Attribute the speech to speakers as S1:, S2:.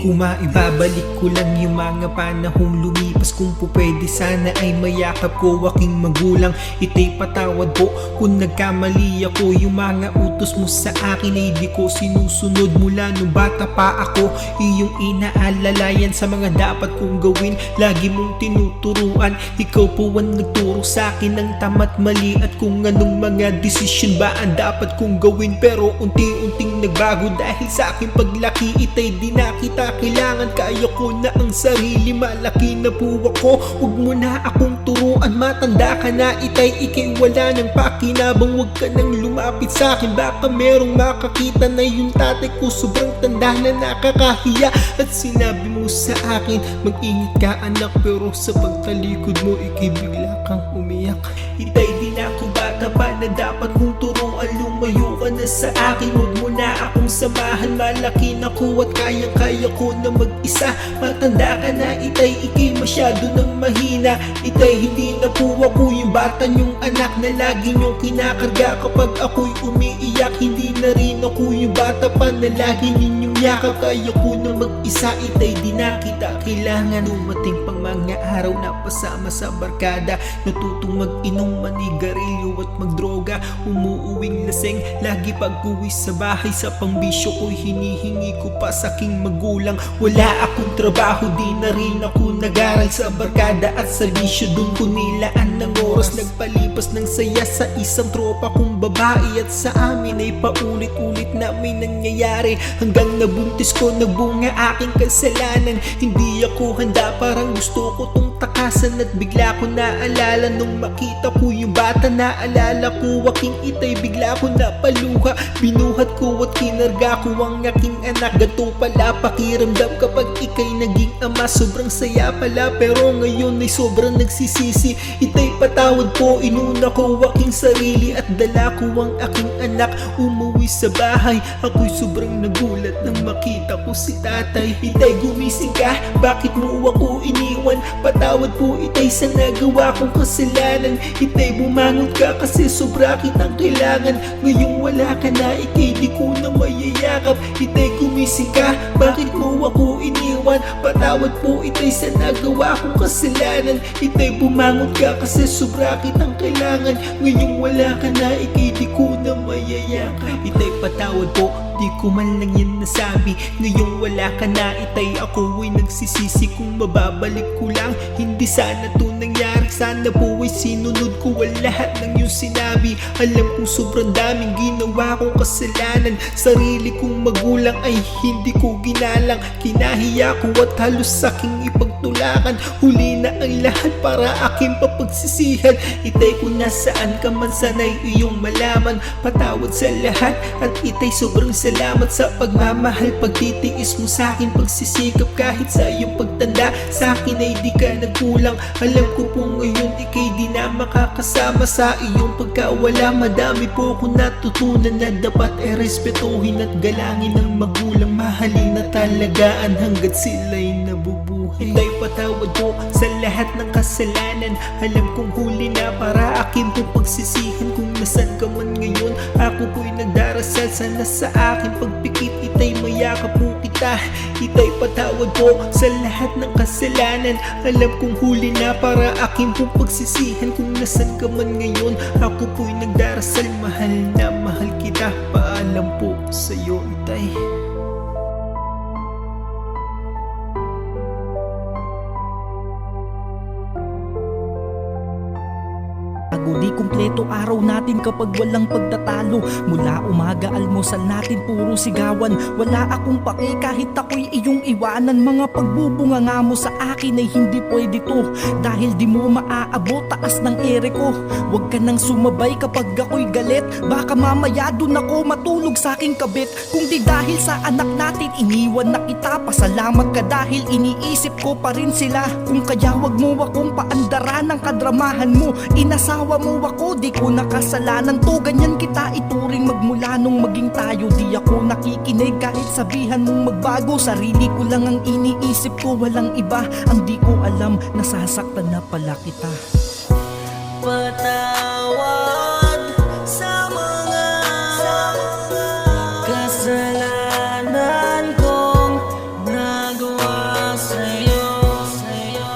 S1: ko maibabalik ko lang yung mga panahong lumipas. Kung po pwede sana ay mayakap ko aking magulang. Ita'y patawad po kung nagkamali ako. Yung mga utos mo sa akin ay di ko sinusunod mula nung bata pa ako. Iyong inaalalayan sa mga dapat kong gawin, lagi mong tinuturuan. Ikaw po ang nagturo sa akin ng tama't mali at kung anong mga desisyon ba ang dapat kong gawin. Pero unti-unting nagbago dahil sa aking paglaki. Ita'y di na kita kailangan, kaya ko na ang sarili. Malaki na po ako, huwag mo na akong turuan. Matanda ka na itay, ikay wala ng pakinabang. Huwag ka nang lumapit sa akin, baka merong makakita na yung tatay ko sobrang tanda na nakakahiya. At sinabi mo sa akin, mag-ingat ka anak, pero sa pagtalikod mo ikay bigla kang umiyak. Itay di na ako bata pa na dapat kong turuan. Lumayo ka na sa akin, huwag mo na akong samahan. Malaki na ko at kayang-kaya ko na mag-isa. Matanda ka na itay, ikay masyado nang mahina. Itay hindi na po ako yung bata niyong anak na lagi niyong kinakarga kapag ako'y umiiyak. Hindi na rin ako yung bata pa na lagi ninyong yakap. Kaya ko na mag-isa, itay di na kita kailangan. Dumating pang mga araw na pasama sa barkada, natutong mag-inom, manigarilyo at magdroga. Umuuwing laseng, lagi pag-uwi sa bahay. Sa pangbisyo ko'y hinihingi ko pa sa aking magulang. Wala akong trabaho, di na rin ako nag-aral. Sa barkada at sa bisyo dun ko nilaan ng oras. Nagpalipas ng saya sa isang tropa kong babae. At sa amin ay paulit-ulit na may nangyayari, hanggang nabuntis ko nagbunga aking kasalanan. Hindi ako handa, parang gusto ko tong takasan. At bigla ko naalala nung makita ko yung bata. Naalala ko aking itay, bigla ko napaluha. Binuhat ko at kinarga ko ang aking anak. Ganto pala pakiramdam kapag ikay naging ama. Sobrang saya pala, pero ngayon ay sobrang nagsisisi. Itay patawad po, inuna ko aking sarili at dala ko ang aking anak. Umuwi sa bahay, ako'y sobrang nagulat nang makita ko si tatay. Itay gumising ka, bakit mo ako iniwan? Patawad po itay sa nagawa kong kasalanan. Itay bumangon ka kasi sobra kitang kailangan. Ngayong wala ka na, ikay di ko na mayayakap. Itay gumising ka, bakit mo ako iniwan? Patawad po itay sa nagawa kong kasalanan. Itay bumangon ka kasi sobra kitang kailangan. Ngayong wala ka na, ikay di ko na mayayakap. Itay patawad po, di ko man lang yan nasabi. Ngayong wala ka na itay, ako ay nagsisisi. Kung mababalik ko lang, hindi sana to nangyari. Sana po ay sinunod ko ang lahat ng iyong sinabi. Alam kong sobrang daming ginawa kong kasalanan. Sarili kong magulang ay hindi ko ginalang. Kinahiya ko at halos aking ipagtulakan. Huli na ang lahat para aking papagsisihan. Itay kung nasaan ka man, sana'y iyong malaman. Patawad sa lahat at itay sobrang salamat sa pagmamahal. Pagtitiis mo sa akin, pagsisikap kahit sa iyong pagtanda. Sa akin ay di ka nagkulang. Alam ko po ngayon ikay di na makakasama. Sa iyong pagkawala, madami po akong natutunan na dapat respetuhin at galangin ng magulang. Mahalin at talagaan hanggat sila'y nabubuhay. Itay patawad po sa lahat ng kasalanan. Alam kong huli na para akin po pagsisihan. Kung nasan ka man ngayon, ako po'y nagdarasal. Sana sa akin pagpikit itay mayakap po kita. Itay patawad po sa lahat ng kasalanan. Alam kong huli na para akin po pagsisihan. Kung nasan ka man ngayon, ako po'y nagdarasal. Mahal na mahal kita. Paalam po sa'yo itay.
S2: Di kumpleto araw natin kapag walang pagtatalo. Mula umaga almusal natin puro sigawan. Wala akong pake kahit ako'y iyong iwanan. Mga pagbubunga nga mo sa akin ay hindi pwede to. Dahil di mo maaabot taas ng ere ko. Huwag ka nang sumabay kapag ako'y galit. Baka mamaya dun ako matulog sa aking kabit. Kung di dahil sa anak natin iniwan na kita, pasalamat ka dahil iniisip ko pa rin sila. Kung kaya wag mo akong paandaran ng kadramahan mo. Inasawa mo ako, di ko nakasalanan to. Ganyan kita ituring magmula nung maging tayo. Di ako nakikinig kahit sabihan mong magbago. Sarili ko lang ang iniisip ko, walang iba. Ang di ko alam, nasasaktan na pala kita.